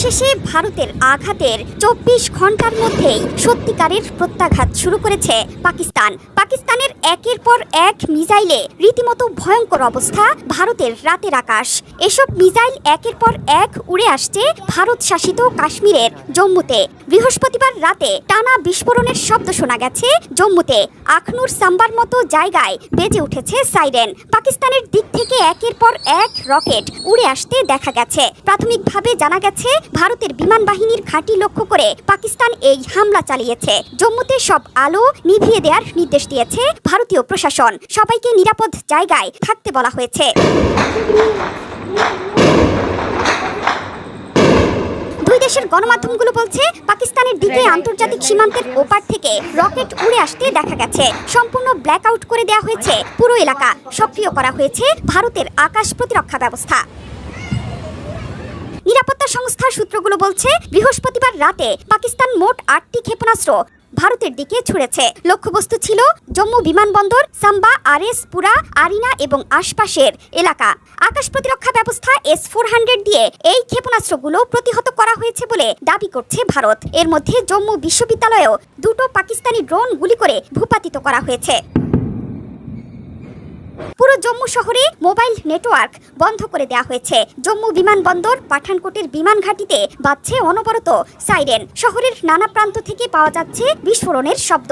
অবশেষে ভারতের আঘাতের ২৪ ঘন্টার মধ্যেই সত্যিকারের প্রত্যাঘাত শুরু করেছে পাকিস্তানের একের পর এক মিসাইলে রীতিমতো ভয়ঙ্কর অবস্থা ভারতের রাতের আকাশ। এসব মিসাইল একের পর এক উড়ে আসছে ভারত শাসিত কাশ্মীরের জম্মুতে। বৃহস্পতিবার রাতে টানা বিস্ফোরণের শব্দ শোনা গেছে জম্মুতে। আখনুর সাম্বার মতো জায়গায় বেজে উঠেছে সাইরেন। পাকিস্তানের দিক থেকে একের পর এক রকেট উড়ে আসতে দেখা গেছে। প্রাথমিকভাবে জানা গেছে ভারতের বিমান বাহিনীর ঘাঁটি লক্ষ্য করে পাকিস্তান এই হামলা চালিয়েছে। জম্মুতে সব আলো নিভিয়ে দেওয়ার নির্দেশ দিয়েছে ভারতীয় প্রশাসন। সবাইকে নিরাপদ জায়গায় থাকতে বলা হয়েছে। দুই দেশের গণমাধ্যমগুলো বলছে পাকিস্তানের দিকে আন্তর্জাতিক সীমান্তের ওপার থেকে রকেট উড়ে আসতে দেখা গেছে। সম্পূর্ণ ব্ল্যাক আউট করে দেওয়া হয়েছে পুরো এলাকা। সক্রিয় করা হয়েছে ভারতের আকাশ প্রতিরক্ষা ব্যবস্থা। নিরাপত্তা সংস্থার সূত্রগুলো বলছে বৃহস্পতিবার রাতে পাকিস্তান মোট ৮টি ক্ষেপণাস্ত্র ভারতের দিকে ছুড়েছে। লক্ষ্যবস্তু ছিল জম্মু বিমানবন্দর, সাম্বা, আরএস পুরা, আরিনা এবং আশপাশের এলাকা। আকাশ প্রতিরক্ষা ব্যবস্থা S-400 দিয়ে এই ক্ষেপণাস্ত্রগুলো প্রতিহত করা হয়েছে বলে দাবি করছে ভারত। এর মধ্যে জম্মু বিশ্ববিদ্যালয়েও দুটো পাকিস্তানি ড্রোন গুলি করে ভূপাতিত করা হয়েছে। পুরো জম্মু শহরে মোবাইল নেটওয়ার্ক বন্ধ করে দেওয়া হয়েছে। জম্মু বিমানবন্দর, পাঠানকোটের বিমান ঘাঁটিতে বাজছে অনবরত সাইরেন। শহরের নানা প্রান্ত থেকে পাওয়া যাচ্ছে বিস্ফোরণের শব্দ।